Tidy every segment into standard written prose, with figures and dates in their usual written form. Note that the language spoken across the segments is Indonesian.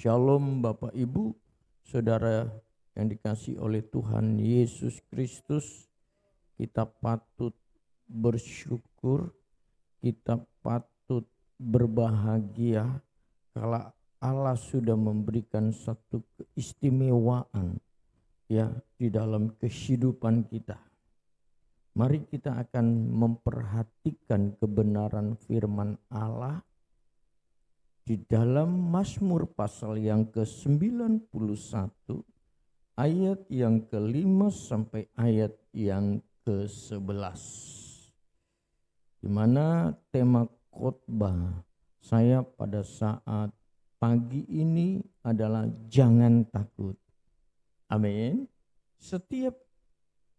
Shalom Bapak Ibu, Saudara yang dikasihi oleh Tuhan Yesus Kristus. Kita patut bersyukur, kita patut berbahagia kalau Allah sudah memberikan satu keistimewaan ya di dalam kehidupan kita. Mari kita akan memperhatikan kebenaran firman Allah di dalam Mazmur pasal yang ke-91 ayat yang ke-5 sampai ayat yang ke-11. Di mana tema khotbah saya pada saat pagi ini adalah jangan takut. Amin. Setiap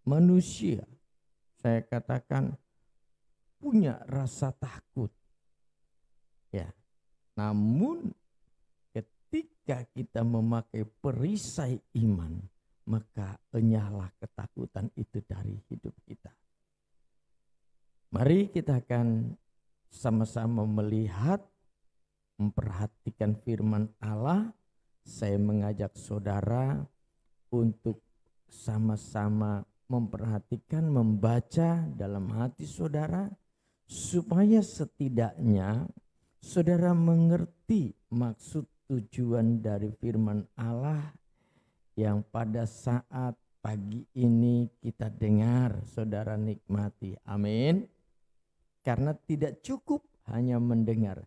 manusia, saya katakan, punya rasa takut. Ya. Namun ketika kita memakai perisai iman, maka enyahlah ketakutan itu dari hidup kita. Mari kita akan sama-sama melihat, memperhatikan firman Allah. Saya mengajak saudara untuk sama-sama memperhatikan, membaca dalam hati saudara, supaya setidaknya saudara mengerti maksud tujuan dari firman Allah yang pada saat pagi ini kita dengar, saudara nikmati. Amin. Karena tidak cukup hanya mendengar.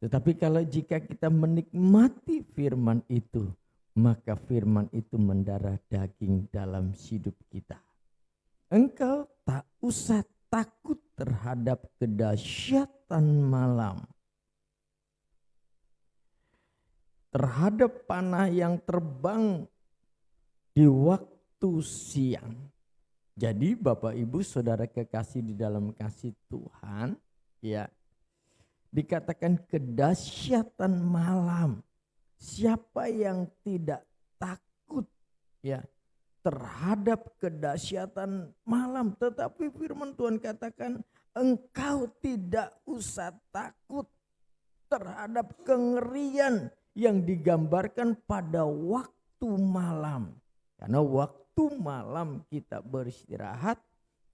Tetapi kalau jika kita menikmati firman itu, maka firman itu mendarah daging dalam hidup kita. Engkau tak usah takut terhadap kedahsyatan malam, terhadap panah yang terbang di waktu siang. Jadi Bapak Ibu Saudara kekasih di dalam kasih Tuhan, ya, dikatakan kedahsyatan malam. Siapa yang tidak takut ya terhadap kedahsyatan malam? Tetapi firman Tuhan katakan engkau tidak usah takut terhadap kengerian yang digambarkan pada waktu malam. Karena waktu malam kita beristirahat,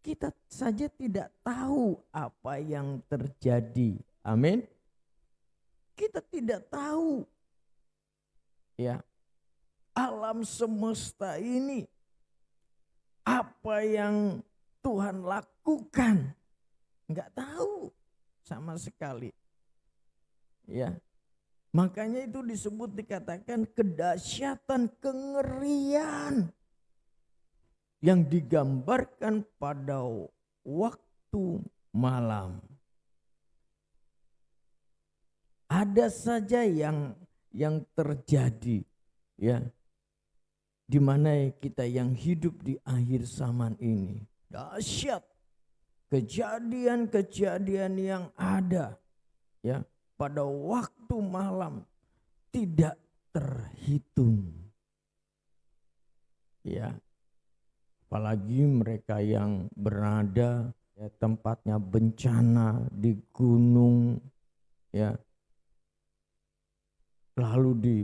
kita saja tidak tahu apa yang terjadi. Amin. Kita tidak tahu ya alam semesta ini apa yang Tuhan lakukan, nggak tahu sama sekali. Ya, makanya itu disebut, dikatakan kedahsyatan kengerian yang digambarkan pada waktu malam. Ada saja yang terjadi ya, di mana kita yang hidup di akhir zaman ini, dahsyat kejadian-kejadian yang ada ya pada waktu malam tidak terhitung. Ya, apalagi mereka yang berada ya, tempatnya bencana di gunung ya, lalu di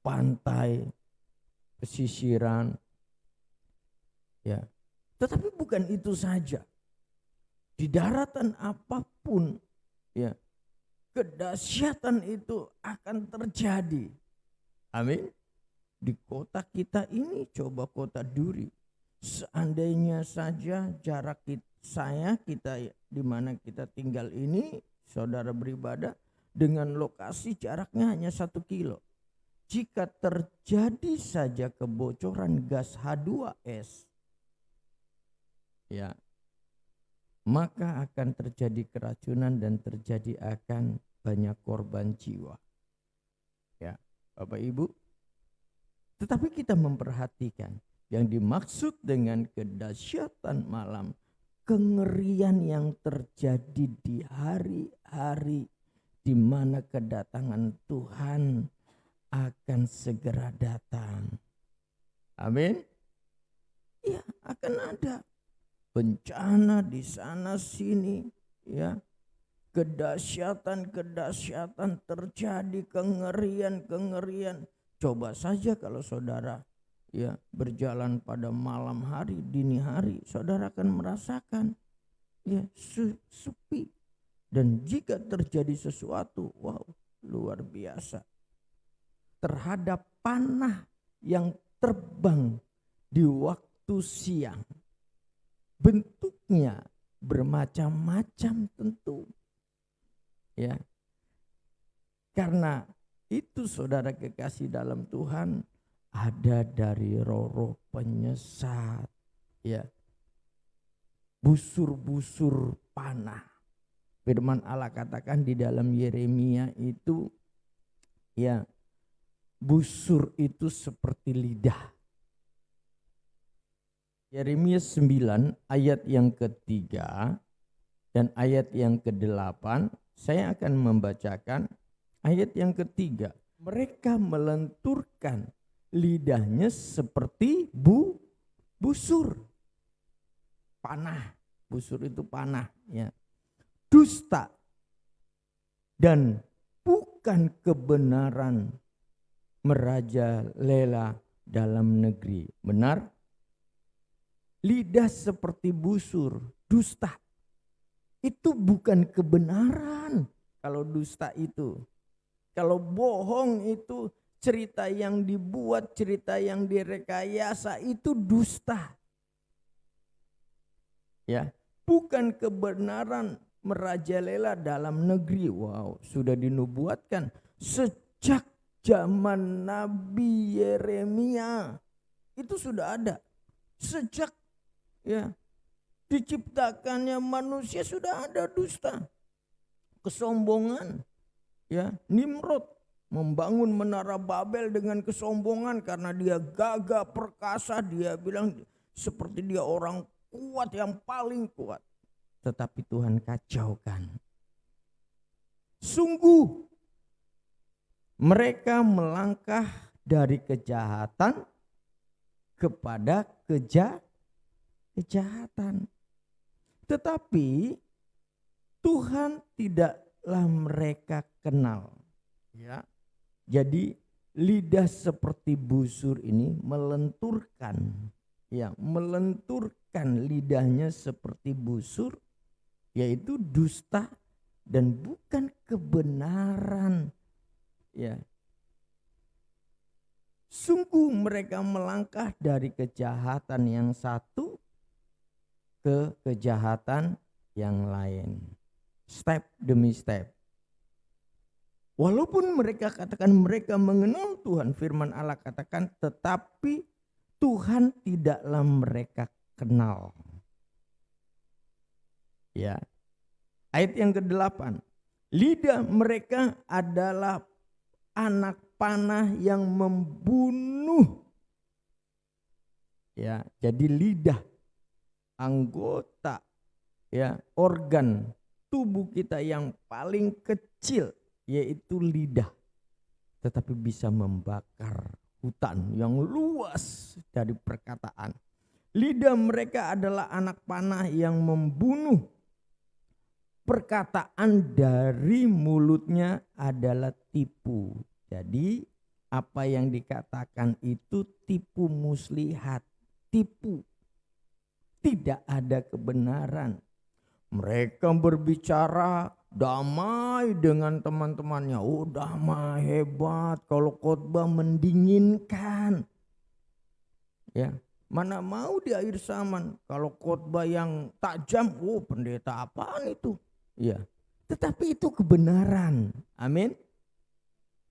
pantai pesisiran ya. Tetapi bukan itu saja, di daratan apapun ya kedahsyatan itu akan terjadi. Amin. Di kota kita ini, coba kota Duri, seandainya saja jarak kita di mana kita tinggal ini, saudara beribadah, dengan lokasi jaraknya hanya 1 kilo. Jika terjadi saja kebocoran gas H2S, ya, maka akan terjadi keracunan dan terjadi akan banyak korban jiwa. Ya, Bapak Ibu. Tetapi kita memperhatikan yang dimaksud dengan kedahsyatan malam, kengerian yang terjadi di hari-hari di mana kedatangan Tuhan akan segera datang. Amin. Ya, akan ada bencana di sana sini ya. kedahsyatan terjadi, kengerian. Coba saja kalau saudara ya berjalan pada malam hari, dini hari, saudara akan merasakan ya sepi. Dan jika terjadi sesuatu, wow, luar biasa. Terhadap panah yang terbang di waktu siang. Bentuknya bermacam-macam tentu. Ya. Karena itu saudara kekasih dalam Tuhan, ada dari roh-roh penyesat, ya. Busur-busur panah. Firman Allah katakan di dalam Yeremia itu, ya, busur itu seperti lidah. Yeremia 9 ayat yang ketiga dan ayat yang ke-8, saya akan membacakan ayat yang ketiga. Mereka melenturkan lidahnya seperti busur. Panah, busur itu panah, ya. Dusta dan bukan kebenaran merajalela dalam negeri. Benar? Lidah seperti busur, dusta. Itu bukan kebenaran kalau dusta itu. Kalau bohong itu cerita yang dibuat, cerita yang direkayasa, itu dusta. Ya, bukan kebenaran merajalela dalam negeri. Wow, sudah dinubuatkan sejak zaman Nabi Yeremia. Itu sudah ada. Sejak ya diciptakannya manusia sudah ada dusta, kesombongan. Ya, Nimrod membangun menara Babel dengan kesombongan karena dia gagah perkasa, dia bilang seperti dia orang kuat yang paling kuat. Tetapi Tuhan kacaukan. Sungguh mereka melangkah dari kejahatan kepada kejahatan. Tetapi Tuhan tidaklah mereka kenal. Ya. Jadi lidah seperti busur ini melenturkan, ya, melenturkan lidahnya seperti busur, yaitu dusta dan bukan kebenaran. Ya. Sungguh mereka melangkah dari kejahatan yang satu ke kejahatan yang lain. Step demi step. Walaupun mereka katakan mereka mengenal Tuhan, firman Allah katakan, tetapi Tuhan tidaklah mereka kenal. Ya. Ayat yang ke-8. Lidah mereka adalah anak panah yang membunuh. Ya, jadi lidah, anggota, ya, organ tubuh kita yang paling kecil, yaitu lidah, tetapi bisa membakar hutan yang luas dari perkataan. Lidah mereka adalah anak panah yang membunuh. Perkataan dari mulutnya adalah tipu. Jadi apa yang dikatakan itu tipu muslihat, tipu. Tidak ada kebenaran. Mereka berbicara damai dengan teman-temannya. Oh, damai, hebat. Kalau khotbah mendinginkan. Ya, mana mau di akhir zaman kalau khotbah yang tajam, oh pendeta apaan itu? Ya, tetapi itu kebenaran. Amin.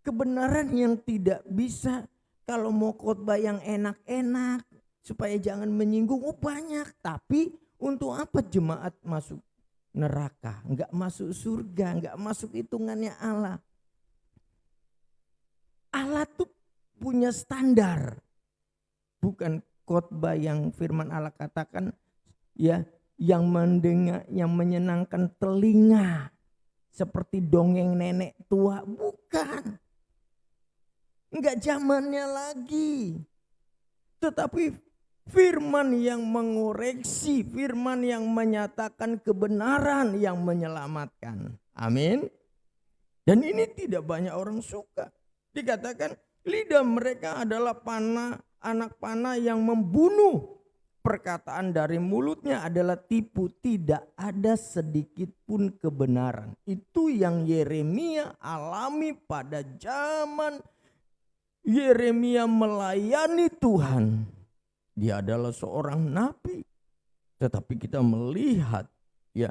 Kebenaran yang tidak bisa kalau mau khotbah yang enak-enak supaya jangan menyinggung, oh banyak. Tapi untuk apa jemaat masuk neraka, enggak masuk surga, enggak masuk hitungannya Allah. Allah tuh punya standar. Bukan khotbah yang firman Allah katakan, ya, yang mendengar, yang menyenangkan telinga seperti dongeng nenek tua, bukan. Enggak zamannya lagi. Tetapi firman yang mengoreksi, firman yang menyatakan kebenaran yang menyelamatkan. Amin. Dan ini tidak banyak orang suka. Dikatakan lidah mereka adalah panah, anak panah yang membunuh. Perkataan dari mulutnya adalah tipu, tidak ada sedikit pun kebenaran. Itu yang Yeremia alami pada zaman Yeremia melayani Tuhan. Dia adalah seorang nabi. Tetapi kita melihat ya,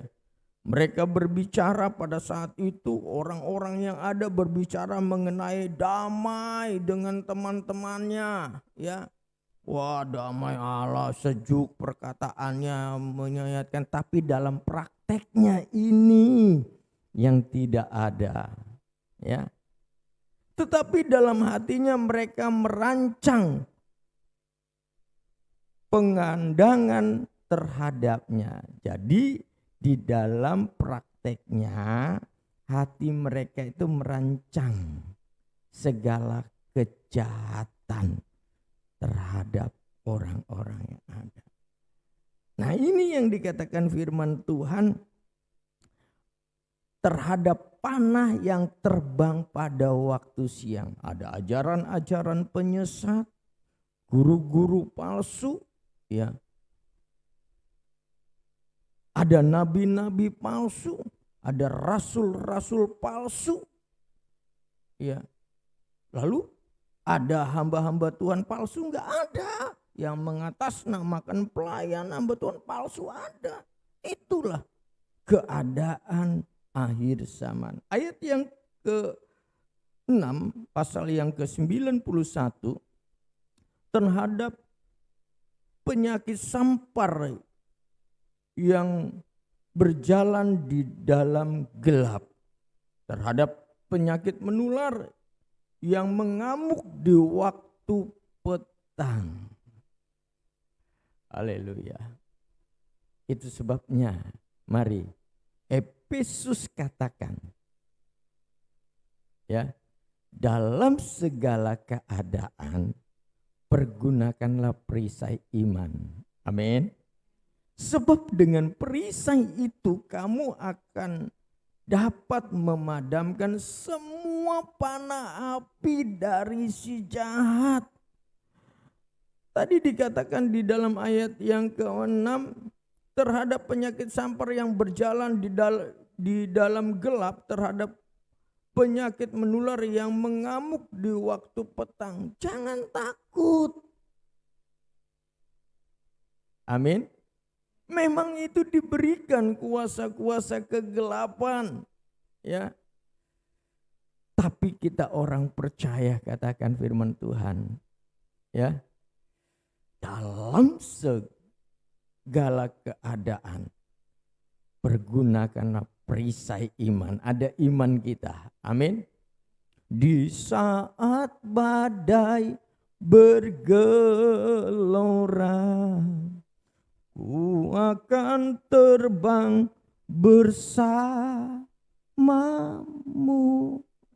mereka berbicara pada saat itu, orang-orang yang ada berbicara mengenai damai dengan teman-temannya ya. Wah, damai Allah, sejuk perkataannya menyayatkan, tapi dalam prakteknya ini yang tidak ada ya. Tetapi dalam hatinya mereka merancang pengandangan terhadapnya. Jadi di dalam prakteknya hati mereka itu merancang segala kejahatan terhadap orang-orang yang ada. Nah, ini yang dikatakan firman Tuhan terhadap panah yang terbang pada waktu siang. Ada ajaran-ajaran penyesat, guru-guru palsu ya. Ada nabi-nabi palsu, ada rasul-rasul palsu ya. Lalu ada hamba-hamba Tuhan palsu? Enggak ada. Yang mengatasnamakan pelayan hamba Tuhan palsu ada. Itulah keadaan akhir zaman. Ayat yang ke-6 pasal yang ke-91 terhadap penyakit sampar yang berjalan di dalam gelap, terhadap penyakit menular yang mengamuk di waktu petang. Haleluya. Itu sebabnya mari Efesus katakan ya, dalam segala keadaan pergunakanlah perisai iman. Amin. Sebab dengan perisai itu kamu akan dapat memadamkan semua panah api dari si jahat. Tadi dikatakan di dalam ayat yang ke-6 terhadap penyakit sampar yang berjalan di dalam gelap, terhadap penyakit menular yang mengamuk di waktu petang. Jangan takut. Amin. Memang itu diberikan kuasa-kuasa kegelapan ya. Tapi kita orang percaya, katakan firman Tuhan ya, dalam segala keadaan pergunakanlah perisai iman. Ada iman kita. Amin. Di saat badai bergelora, ku akan terbang bersamamu.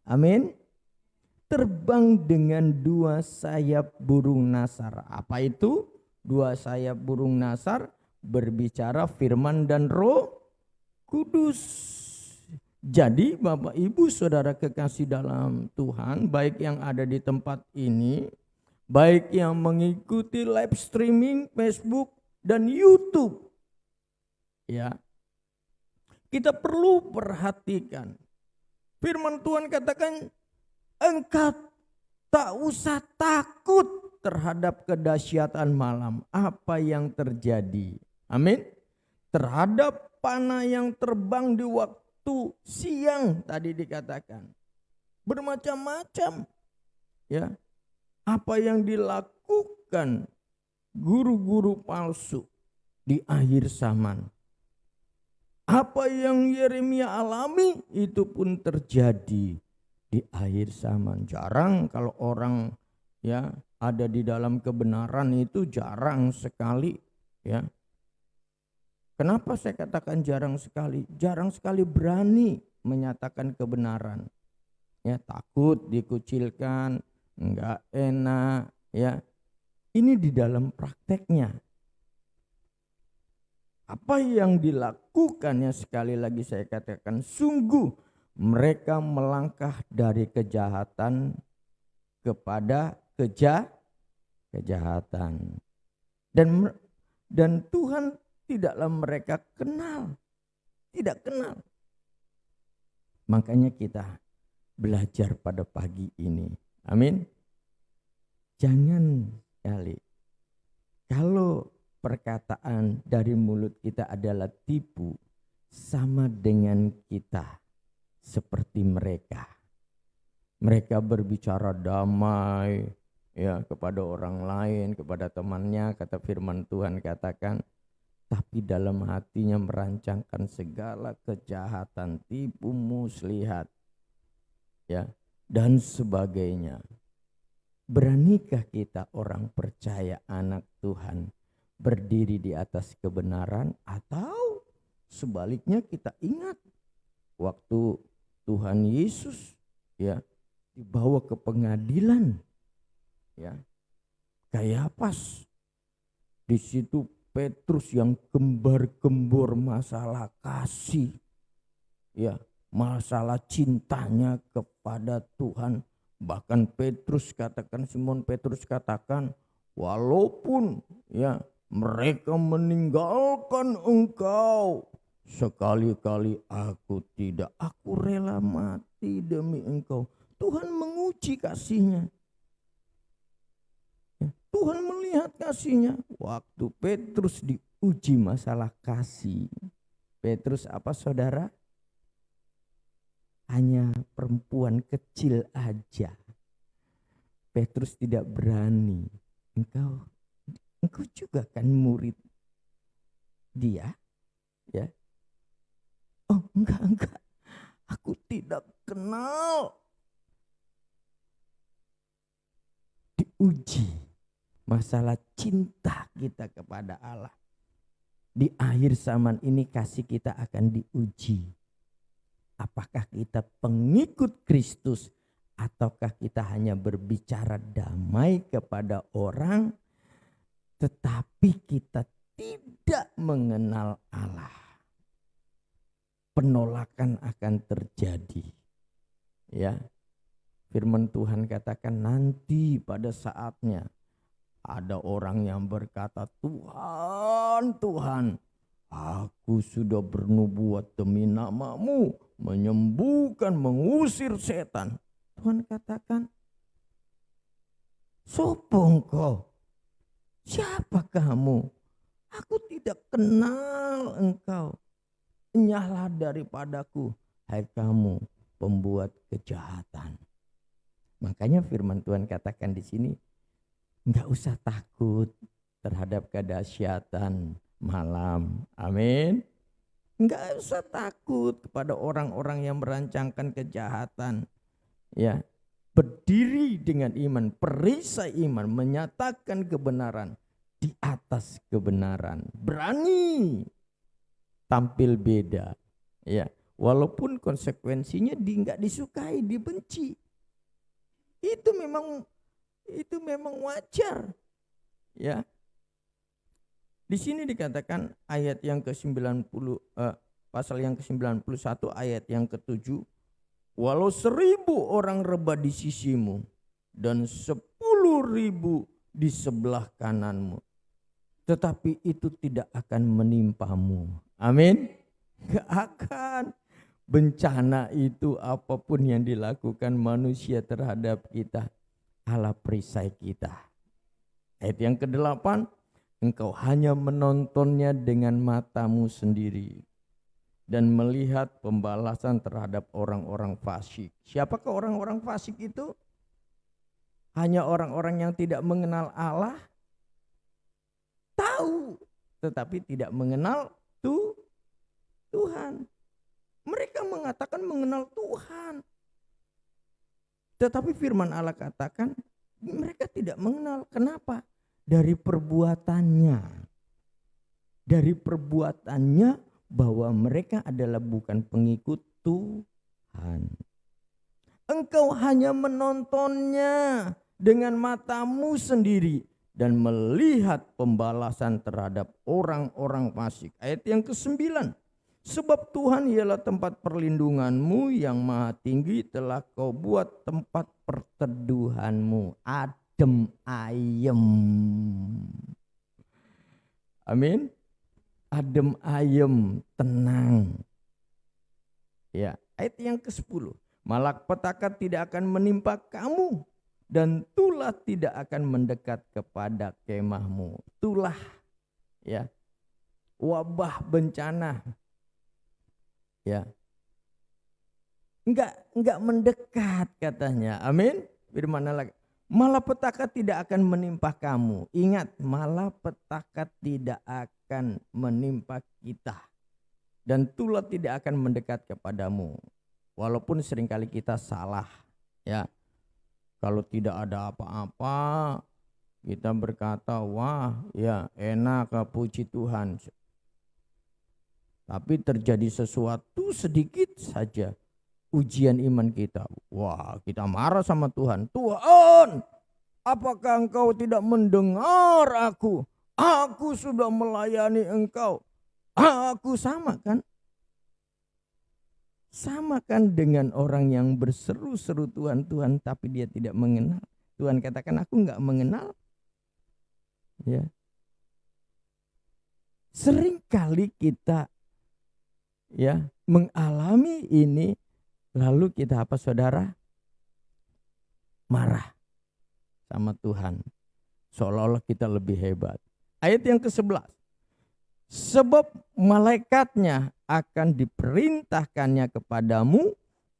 Amin. Terbang dengan dua sayap burung nasar. Apa itu? Dua sayap burung nasar berbicara firman dan Roh Kudus. Jadi Bapak Ibu Saudara kekasih dalam Tuhan, baik yang ada di tempat ini, baik yang mengikuti live streaming Facebook dan YouTube ya, kita perlu perhatikan firman Tuhan katakan, engkau tak usah takut terhadap kedahsyatan malam. Apa yang terjadi? Amin. Terhadap panah yang terbang di waktu siang tadi dikatakan. Bermacam-macam ya. Apa yang dilakukan guru-guru palsu di akhir zaman. Apa yang Yeremia alami itu pun terjadi di akhir zaman. Jarang kalau orang ya ada di dalam kebenaran, itu jarang sekali ya. Kenapa saya katakan jarang sekali? Jarang sekali berani menyatakan kebenaran. Ya, takut dikucilkan, enggak enak, ya. Ini di dalam prakteknya. Apa yang dilakukannya, sekali lagi saya katakan, sungguh mereka melangkah dari kejahatan kepada kejahatan. Dan Tuhan tidaklah mereka kenal. Tidak kenal. Makanya kita belajar pada pagi ini. Amin. Jangan kali. Kalau perkataan dari mulut kita adalah tipu, sama dengan kita seperti mereka. Mereka berbicara damai ya kepada orang lain, kepada temannya, kata firman Tuhan katakan, tapi dalam hatinya merancangkan segala kejahatan, tipu muslihat ya dan sebagainya. Beranikah kita orang percaya anak Tuhan berdiri di atas kebenaran, atau sebaliknya kita ingat waktu Tuhan Yesus ya dibawa ke pengadilan ya, Kayafas, di situ Petrus yang gembar-gembor masalah kasih ya, masalah cintanya kepada Tuhan. Bahkan Petrus katakan, Simon Petrus katakan, walaupun ya mereka meninggalkan engkau, sekali-kali aku rela mati demi engkau. Tuhan menguji kasihnya. Tuhan melihat kasihnya. Waktu Petrus diuji masalah kasih, Petrus apa saudara? Hanya perempuan kecil aja. Petrus tidak berani. Engkau juga kan murid dia, ya? Oh enggak. Aku tidak kenal. Diuji masalah cinta kita kepada Allah. Di akhir zaman ini kasih kita akan diuji. Apakah kita pengikut Kristus ataukah kita hanya berbicara damai kepada orang tetapi kita tidak mengenal Allah? Penolakan akan terjadi. Ya. Firman Tuhan katakan nanti pada saatnya ada orang yang berkata, Tuhan, Tuhan, aku sudah bernubuat demi namamu, menyembuhkan, mengusir setan. Tuhan katakan, sopo engkau? Siapa kamu? Aku tidak kenal engkau. Enyahlah daripadaku, hai kamu pembuat kejahatan. Makanya firman Tuhan katakan di sini, enggak usah takut terhadap kedahsyatan malam. Amin. Enggak usah takut kepada orang-orang yang merancangkan kejahatan. Ya, berdiri dengan iman, perisai iman, menyatakan kebenaran di atas kebenaran. Berani tampil beda. Ya, walaupun konsekuensinya enggak disukai, dibenci. Itu memang wajar. Ya. Di sini dikatakan ayat yang ke-90 pasal yang ke-91 ayat yang ke-7, walau 1.000 orang rebah di sisimu dan 10.000 di sebelah kananmu, tetapi itu tidak akan menimpamu. Amin. Gak akan. Bencana itu apapun yang dilakukan manusia terhadap kita, Allah perisai kita. Ayat yang ke-8, engkau hanya menontonnya dengan matamu sendiri dan melihat pembalasan terhadap orang-orang fasik. Siapakah orang-orang fasik itu? Hanya orang-orang yang tidak mengenal Allah, tahu tetapi tidak mengenal Tuhan. Mereka mengatakan mengenal Tuhan, tetapi firman Allah katakan mereka tidak mengenal. Kenapa? Dari perbuatannya. Dari perbuatannya bahwa mereka adalah bukan pengikut Tuhan. Engkau hanya menontonnya dengan matamu sendiri dan melihat pembalasan terhadap orang-orang fasik. Ayat yang ke-9. Sebab Tuhan ialah tempat perlindunganmu, yang maha tinggi telah kau buat tempat perteduhanmu. Adem ayem. Amin. Adem ayem, tenang. Ya, ayat yang ke-10. Malapetaka tidak akan menimpa kamu, dan tulah tidak akan mendekat kepada kemahmu. Tulah, ya, wabah bencana, ya, enggak mendekat katanya. Amin. Firman Allah, malapetaka tidak akan menimpa kamu. Ingat, malapetaka tidak akan menimpa kita, dan tulah tidak akan mendekat kepadamu. Walaupun seringkali kita salah, ya. Kalau tidak ada apa-apa, kita berkata, wah ya enak, puji Tuhan. Tapi terjadi sesuatu sedikit saja, ujian iman kita. Wah, kita marah sama Tuhan. Tuhan, apakah engkau tidak mendengar aku? Aku sudah melayani engkau. Aku sama kan? Sama kan dengan orang yang berseru-seru Tuhan, Tuhan, tapi dia tidak mengenal. Tuhan katakan, aku enggak mengenal. Ya. Seringkali kita, ya, mengalami ini, lalu kita apa saudara? Marah sama Tuhan. Seolah-olah kita lebih hebat. Ayat yang ke-11. Sebab malaikatnya akan diperintahkannya kepadamu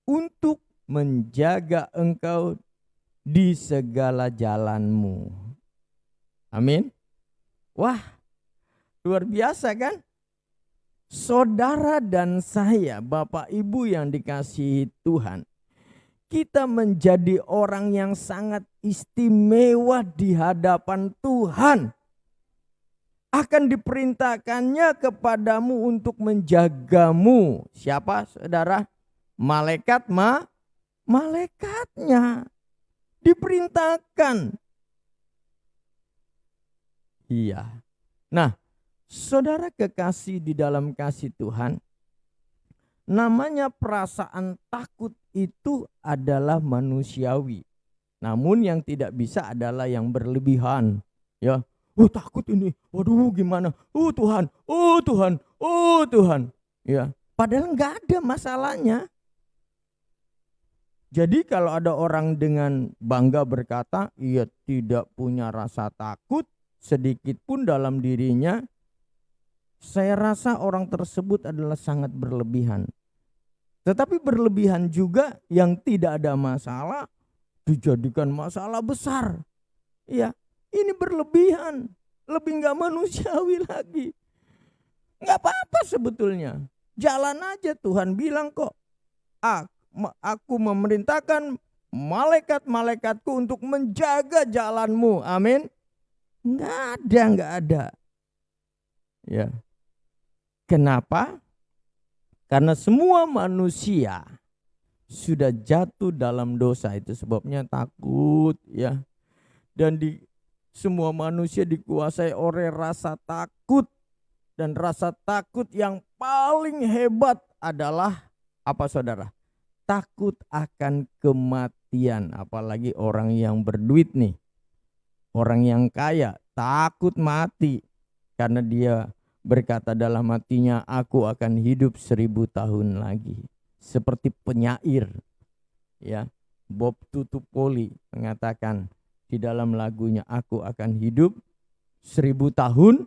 untuk menjaga engkau di segala jalanmu. Amin. Wah, luar biasa kan? Saudara dan saya, Bapak Ibu yang dikasihi Tuhan, kita menjadi orang yang sangat istimewa di hadapan Tuhan. Akan diperintahkannya kepadamu untuk menjagamu. Siapa saudara? Malaikat malaikatnya diperintahkan. Iya. Nah, saudara kekasih di dalam kasih Tuhan, namanya perasaan takut itu adalah manusiawi. Namun yang tidak bisa adalah yang berlebihan, ya. Oh takut ini, waduh gimana? Oh Tuhan, oh Tuhan, oh Tuhan. Ya, padahal nggak ada masalahnya. Jadi kalau ada orang dengan bangga berkata, ia tidak punya rasa takut sedikit pun dalam dirinya, saya rasa orang tersebut adalah sangat berlebihan. Tetapi berlebihan juga yang tidak ada masalah dijadikan masalah besar. Ya. Ini berlebihan, lebih nggak manusiawi lagi. Nggak apa-apa sebetulnya. Jalan aja, Tuhan bilang kok. Aku memerintahkan malaikat-malaikatku untuk menjaga jalanmu. Amin. Nggak ada. Ya. Kenapa? Karena semua manusia sudah jatuh dalam dosa, itu sebabnya takut, ya. Dan semua manusia dikuasai oleh rasa takut. Dan rasa takut yang paling hebat adalah apa saudara? Takut akan kematian. Apalagi orang yang berduit nih. Orang yang kaya takut mati. Karena dia berkata dalam hatinya, aku akan hidup 1000 tahun lagi. Seperti penyair, ya, Bob Tutupoli mengatakan di dalam lagunya, aku akan hidup 1000 tahun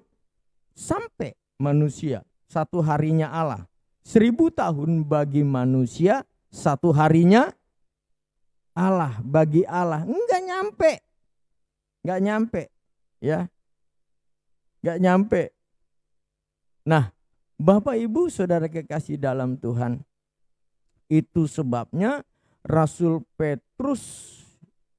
sampai manusia 1 harinya Allah. 1000 tahun bagi manusia, 1 harinya Allah. Bagi Allah enggak nyampe, ya, enggak nyampe. Nah, Bapak Ibu saudara kekasih dalam Tuhan, itu sebabnya Rasul Petrus,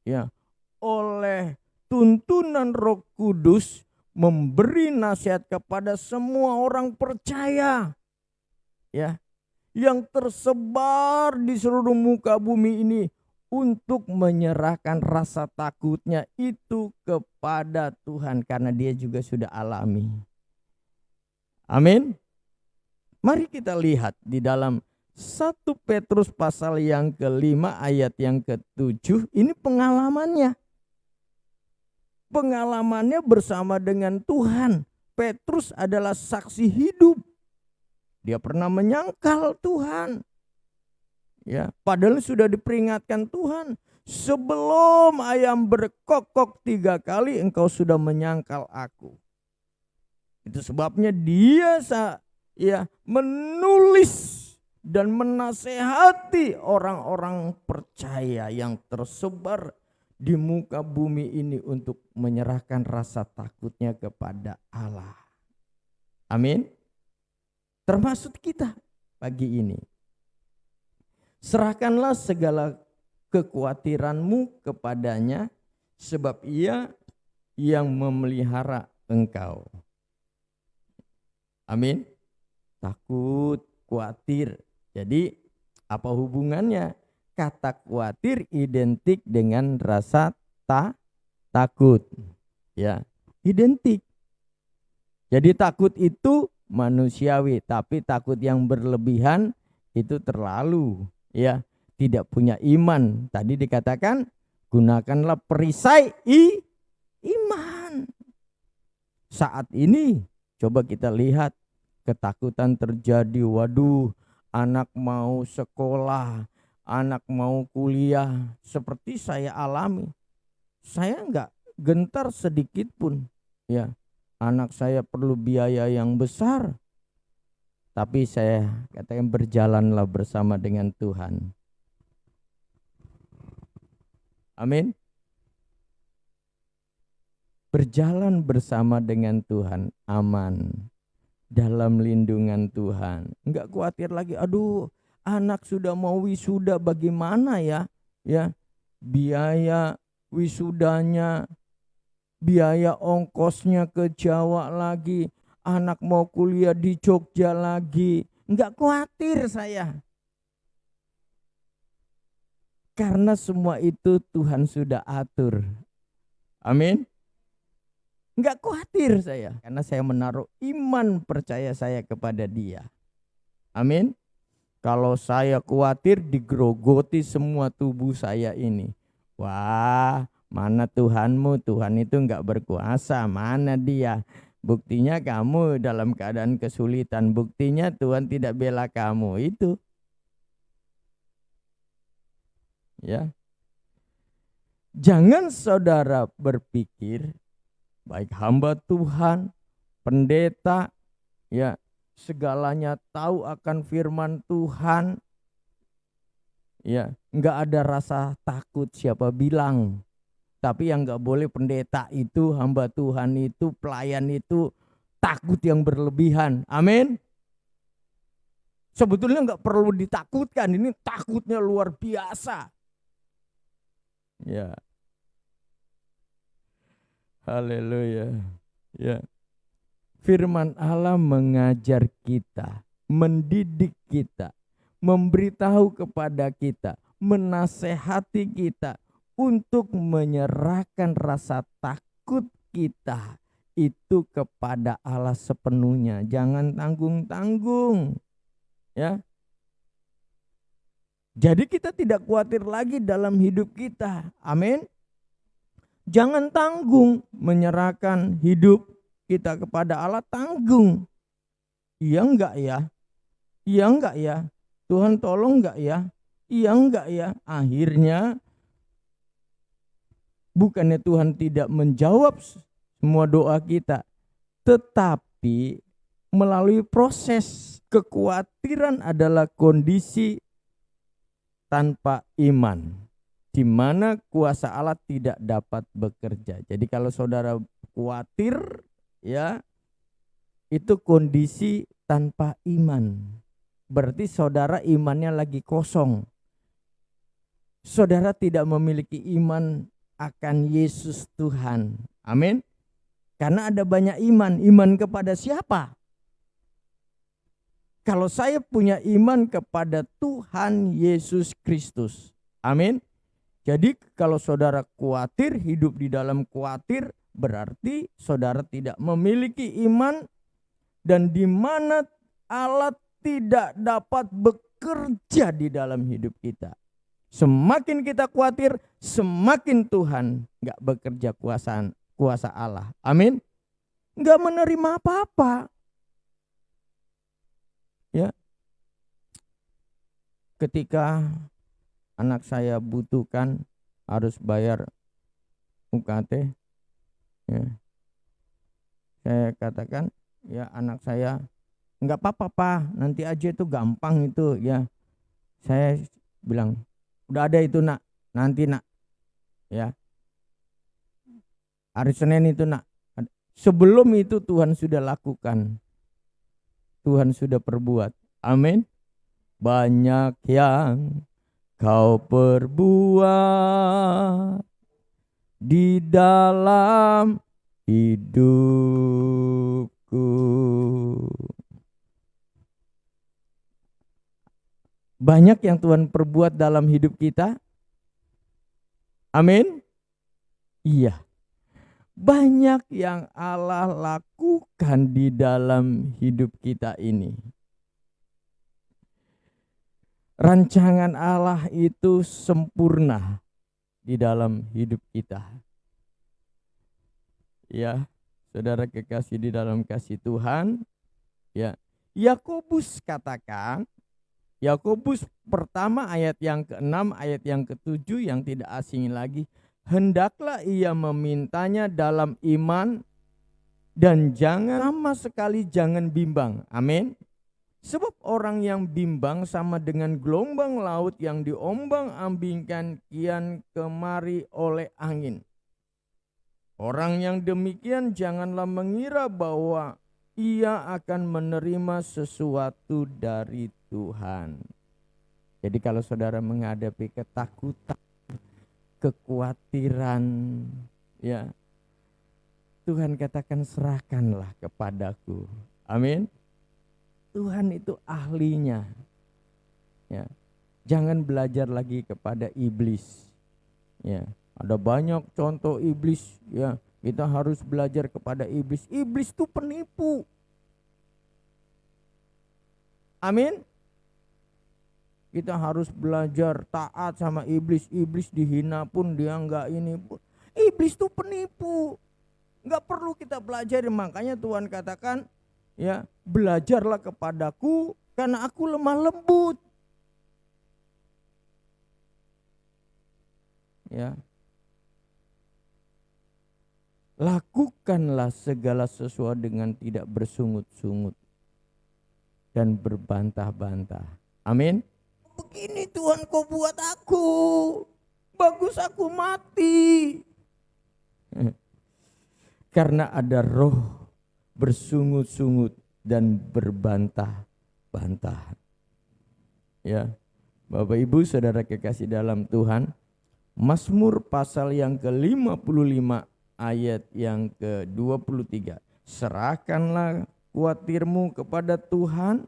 ya, oleh tuntunan Roh Kudus memberi nasihat kepada semua orang percaya, ya, yang tersebar di seluruh muka bumi ini, untuk menyerahkan rasa takutnya itu kepada Tuhan karena dia juga sudah alami. Amin. Mari kita lihat di dalam 1 Petrus pasal yang ke-5 ayat yang ke-7. Ini pengalamannya. Pengalamannya bersama dengan Tuhan. Petrus adalah saksi hidup. Dia pernah menyangkal Tuhan. Ya, padahal sudah diperingatkan Tuhan. Sebelum ayam berkokok 3 kali engkau sudah menyangkal aku. Itu sebabnya dia menulis dan menasehati orang-orang percaya yang tersebar di muka bumi ini untuk menyerahkan rasa takutnya kepada Allah. Amin. Termasuk kita pagi ini. Serahkanlah segala kekhawatiranmu kepadanya, sebab Ia yang memelihara engkau. Amin. Takut, khawatir. Jadi apa hubungannya? Kata khawatir identik dengan rasa takut. Ya, identik. Jadi takut itu manusiawi, tapi takut yang berlebihan itu terlalu, ya, tidak punya iman. Tadi dikatakan gunakanlah perisai iman. Saat ini coba kita lihat ketakutan terjadi. Waduh, anak mau sekolah, anak mau kuliah, seperti saya alami. Saya enggak gentar sedikit pun, ya. Anak saya perlu biaya yang besar. Tapi saya katakan berjalanlah bersama dengan Tuhan. Amin. Berjalan bersama dengan Tuhan, aman. Dalam lindungan Tuhan. Enggak khawatir lagi, aduh anak sudah mau wisuda bagaimana ya? Ya, biaya wisudanya, biaya ongkosnya ke Jawa lagi, anak mau kuliah di Jogja lagi. Enggak khawatir saya. Karena semua itu Tuhan sudah atur. Amin. Enggak khawatir saya. Karena saya menaruh iman percaya saya kepada Dia. Amin. Kalau saya khawatir digerogoti semua tubuh saya ini. Wah, mana Tuhanmu? Tuhan itu enggak berkuasa. Mana Dia? Buktinya kamu dalam keadaan kesulitan. Buktinya Tuhan tidak bela kamu. Itu. Ya. Jangan saudara berpikir baik hamba Tuhan, pendeta, ya, segalanya tahu akan firman Tuhan. Ya, enggak ada rasa takut siapa bilang. Tapi yang enggak boleh pendeta itu, hamba Tuhan itu, pelayan itu takut yang berlebihan. Amin. Sebetulnya enggak perlu ditakutkan, ini takutnya luar biasa. Ya. Haleluya. Ya. Firman Allah mengajar kita, mendidik kita, memberitahu kepada kita, menasehati kita untuk menyerahkan rasa takut kita itu kepada Allah sepenuhnya. Jangan tanggung-tanggung. Ya. Jadi kita tidak khawatir lagi dalam hidup kita. Amin. Jangan tanggung menyerahkan hidup kita kepada Allah, tanggung. Iya enggak ya? Iya enggak ya? Tuhan tolong enggak ya? Iya enggak ya? Akhirnya bukannya Tuhan tidak menjawab semua doa kita, tetapi melalui proses kekhawatiran adalah kondisi tanpa iman, di mana kuasa Allah tidak dapat bekerja. Jadi kalau saudara khawatir, ya, itu kondisi tanpa iman. Berarti saudara imannya lagi kosong. Saudara tidak memiliki iman akan Yesus Tuhan. Amin. Karena ada banyak iman. Iman kepada siapa? Kalau saya punya iman kepada Tuhan Yesus Kristus. Amin. Jadi kalau saudara khawatir, hidup di dalam khawatir, berarti saudara tidak memiliki iman, dan di mana Allah tidak dapat bekerja di dalam hidup kita. Semakin kita khawatir, semakin Tuhan nggak bekerja kuasa Allah. Amin. Nggak menerima apa-apa. Ya. Ketika anak saya butuhkan harus bayar UKT, ya, saya katakan, ya anak saya, nggak apa-apa Pak, nanti aja, itu gampang itu ya. Saya bilang, udah ada itu nak, nanti nak, ya hari Senin itu nak. Sebelum itu Tuhan sudah lakukan, Tuhan sudah perbuat. Amin. Banyak yang Kau perbuat di dalam hidupku. Banyak yang Tuhan perbuat dalam hidup kita. Amin. Iya. Banyak yang Allah lakukan di dalam hidup kita ini. Rancangan Allah itu sempurna di dalam hidup kita. Ya, saudara kekasih di dalam kasih Tuhan, ya. Yakobus katakan, Yakobus pertama ayat yang ke-6, ayat yang ke-7 yang tidak asing lagi, hendaklah ia memintanya dalam iman dan jangan sama sekali jangan bimbang. Amin. Sebab orang yang bimbang sama dengan gelombang laut yang diombang-ambingkan kian kemari oleh angin. Orang yang demikian janganlah mengira bahwa ia akan menerima sesuatu dari Tuhan. Jadi kalau saudara menghadapi ketakutan, kekhawatiran, ya, Tuhan katakan serahkanlah kepadaku. Amin. Tuhan itu ahlinya. Ya. Jangan belajar lagi kepada iblis. Ya, ada banyak contoh iblis, ya. Kita harus belajar kepada iblis. Iblis itu penipu. Amin. Kita harus belajar taat sama iblis. Iblis dihina pun dia enggak ini pun. Iblis itu penipu. Enggak perlu kita belajar. Makanya Tuhan katakan, ya, belajarlah kepadaku karena aku lemah lembut. Ya. Lakukanlah segala sesuatu dengan tidak bersungut-sungut dan berbantah-bantah. Amin. Begini Tuhan kau buat aku, bagus aku mati. Karena ada roh bersungut-sungut dan berbantah-bantah. Ya, Bapak Ibu saudara kekasih dalam Tuhan, Mazmur pasal yang ke-55 ayat yang ke-23. Serahkanlah khawatirmu kepada Tuhan,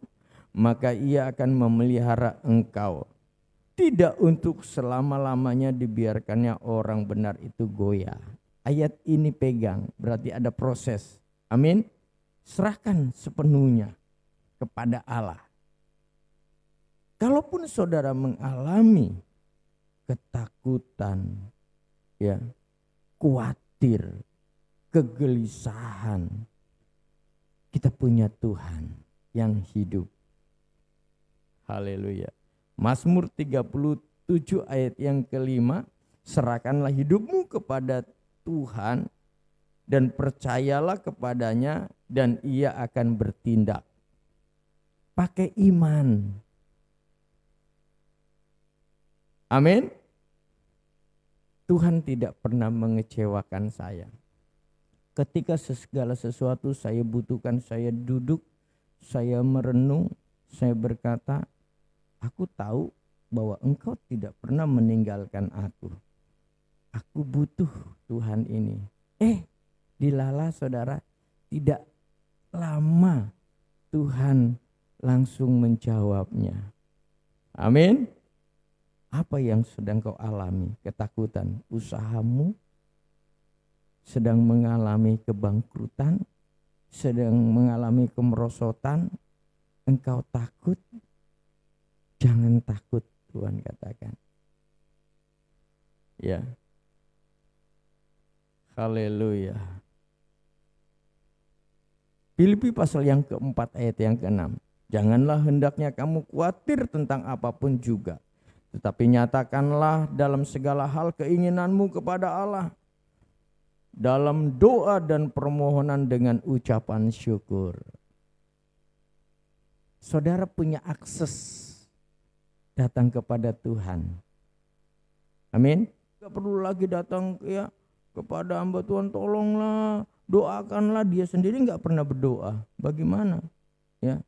maka ia akan memelihara engkau. Tidak untuk selama-lamanya dibiarkannya orang benar itu goyah. Ayat ini pegang, berarti ada proses. Amin. Serahkan sepenuhnya kepada Allah. Kalaupun saudara mengalami ketakutan, ya, khawatir, kegelisahan, kita punya Tuhan yang hidup. Haleluya. Mazmur 37 ayat yang ke-5, serahkanlah hidupmu kepada Tuhan dan percayalah kepadanya dan ia akan bertindak. Pakai iman. Amin. Tuhan tidak pernah mengecewakan saya. Ketika segala sesuatu saya butuhkan, saya duduk, saya merenung, saya berkata, aku tahu bahwa Engkau tidak pernah meninggalkan aku. Aku butuh Tuhan ini. Dilala saudara, tidak lama Tuhan langsung menjawabnya. Amin. Apa yang sedang kau alami? Ketakutan. Usahamu sedang mengalami kebangkrutan, sedang mengalami kemerosotan. Engkau takut? Jangan takut, Tuhan katakan. Ya. Haleluya. Filipi pasal yang keempat ayat yang ke-6. Janganlah hendaknya kamu khawatir tentang apapun juga, tetapi nyatakanlah dalam segala hal keinginanmu kepada Allah dalam doa dan permohonan dengan ucapan syukur. Saudara punya akses datang kepada Tuhan. Amin. Gak perlu lagi datang kepada hamba Tuhan, tolonglah, doakanlah. Dia sendiri gak pernah berdoa. Bagaimana? Ya.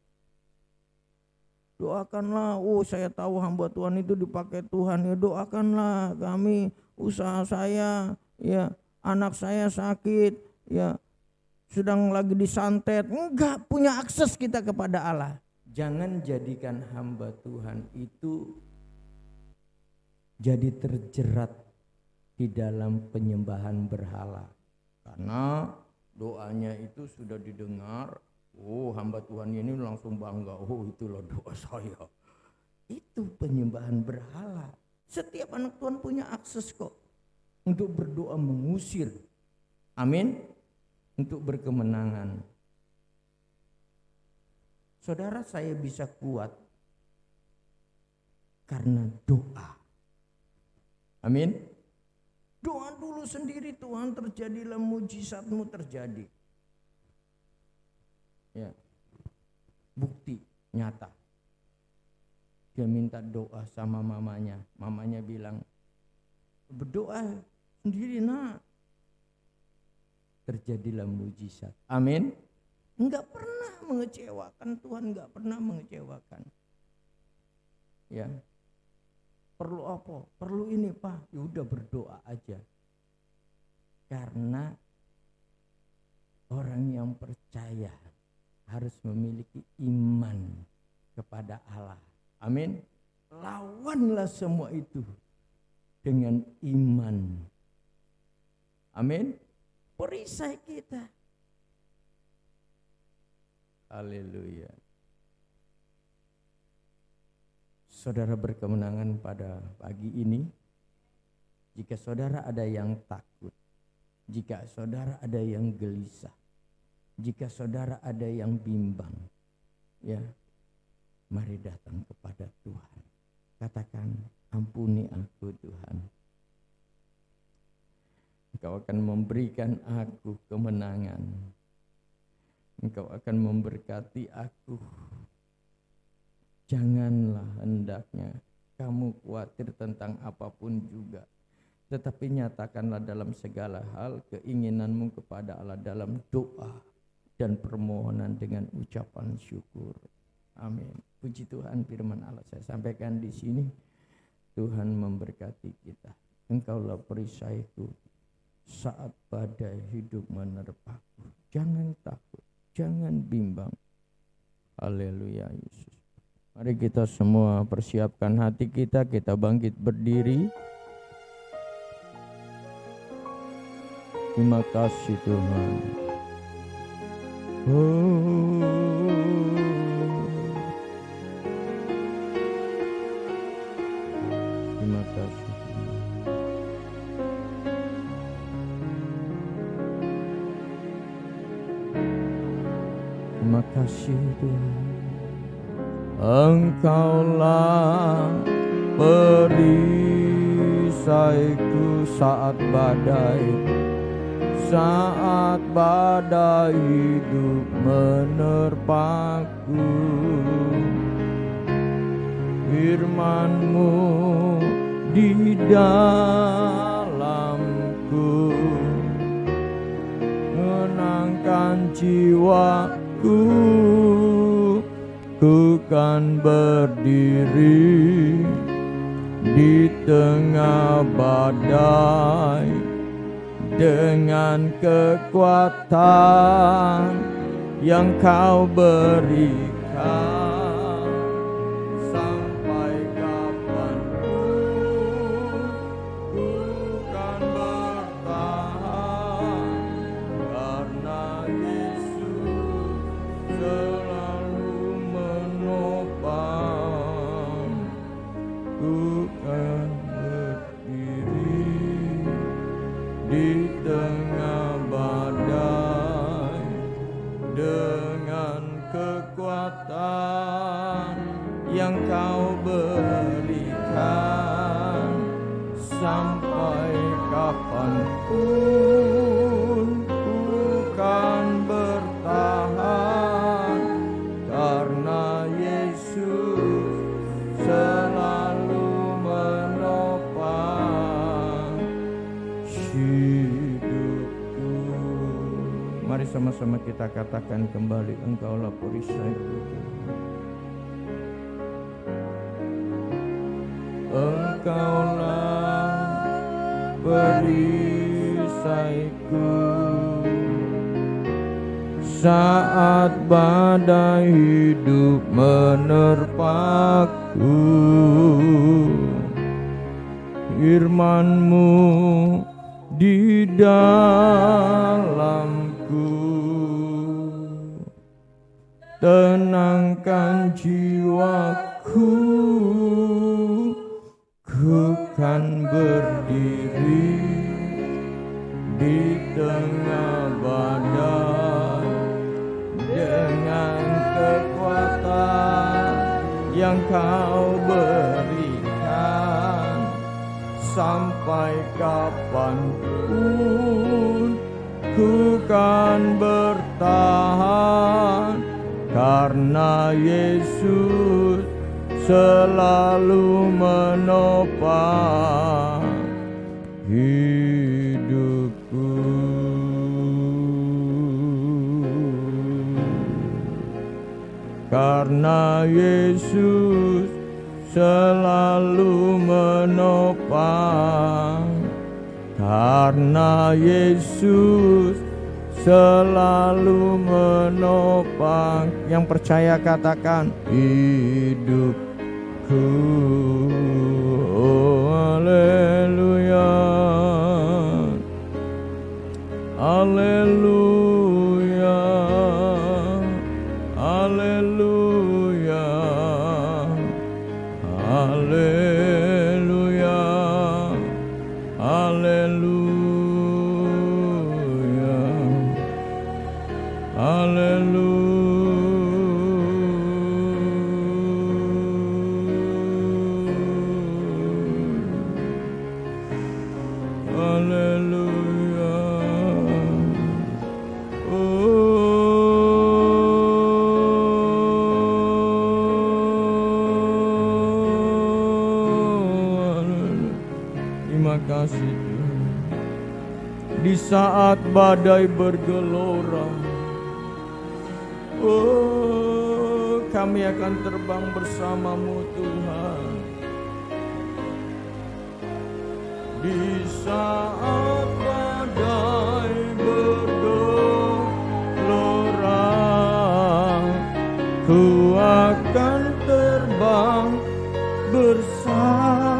Doakanlah, saya tahu hamba Tuhan itu dipakai Tuhan, ya doakanlah kami, usaha saya, ya anak saya sakit, ya sedang lagi disantet. Enggak punya akses kita kepada Allah. Jangan jadikan hamba Tuhan itu jadi terjerat di dalam penyembahan berhala. Karena doanya itu sudah didengar, hamba Tuhan ini langsung bangga, itulah doa saya. Itu penyembahan berhala. Setiap anak Tuhan punya akses kok untuk berdoa mengusir. Amin. Untuk berkemenangan. Saudara, saya bisa kuat karena doa. Amin. Doa dulu sendiri, Tuhan, terjadilah mujizatmu terjadi. Ya. Bukti nyata. Dia minta doa sama mamanya. Mamanya bilang, berdoa sendiri nak. Terjadilah mujizat. Amin. Enggak pernah mengecewakan Tuhan, enggak pernah mengecewakan. Ya. Perlu apa? Perlu ini, Pak. Ya udah berdoa aja. Karena orang yang percaya harus memiliki iman kepada Allah. Amin. Lawanlah semua itu dengan iman. Amin. Perisai kita. Haleluya. Saudara berkemenangan pada pagi ini. Jika saudara ada yang takut, jika saudara ada yang gelisah, jika saudara ada yang bimbang, ya, mari datang kepada Tuhan. Katakan, ampuni aku Tuhan. Engkau akan memberikan aku kemenangan. Engkau akan memberkati aku. Janganlah hendaknya kamu khawatir tentang apapun juga, tetapi nyatakanlah dalam segala hal keinginanmu kepada Allah dalam doa dan permohonan dengan ucapan syukur. Amin. Puji Tuhan, firman Allah saya sampaikan di sini. Tuhan memberkati kita. Engkaulah perisaiku saat badai hidup menerpaku. Jangan takut, jangan bimbang. Haleluya Yesus. Mari kita semua persiapkan hati kita, kita bangkit berdiri. Terima kasih Tuhan. Terima kasih. Terima kasih Tuhan. Engkaulah perisaiku saat badai hidup menerpaku. Firman-Mu di dalamku menenangkan jiwaku. Ku kan berdiri di tengah badai dengan kekuatan yang Kau berikan. Sampai kapanpun ku kan berdiri di tengah badai dengan kekuatan yang kau berikan. Sampai kapanpun ku kan bertahan, karena Yesus selalu menopang hidupku. Mari sama-sama kita katakan kembali, Engkaulah perisaiku. Engkaulah perisaiku saat badai hidup menerpaku. Firman-Mu di dalamku, tenangkan jiwaku. Ku kan berdiri di tengah badai dengan kekuatan yang kau berikan. Sampai kapanpun ku kan bertahan, karena Yesus selalu menopang hidupku. Karena Yesus selalu menopang, karena Yesus selalu menopang. Yang percaya katakan hidupku. Oh, haleluya, haleluya, haleluya, haleluya, haleluya, haleluya. Terima kasih Tuhan. Di saat badai bergelora, oh, kami akan terbang bersama-Mu Tuhan. Di saat badai bergelora, ku akan terbang bersama-Mu.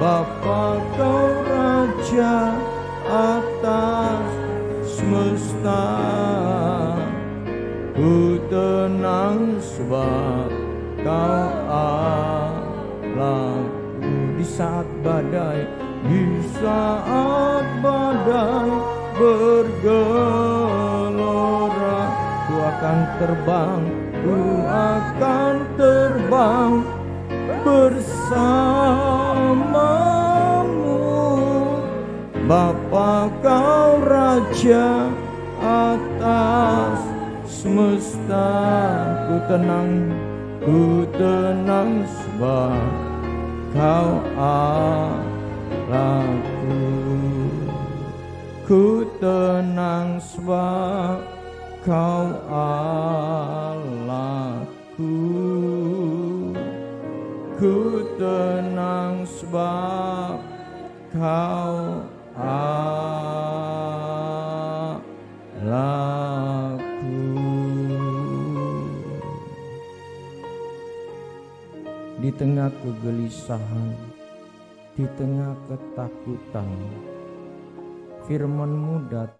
Bapa, Kau Raja atas semesta. Ku tenang sebab Kau Allahku. Di saat badai, di saat badai bergelora, ku akan terbang, ku akan terbang bersama-Mu. Bapa, Kau Raja atas semesta. Ku tenang sebab Kau Allahku. Ku tenang sebab Kau Allahku. Ku tenang sebab Kau Allahku. Di tengah kegelisahan, di tengah ketakutan, firman-Mu datang.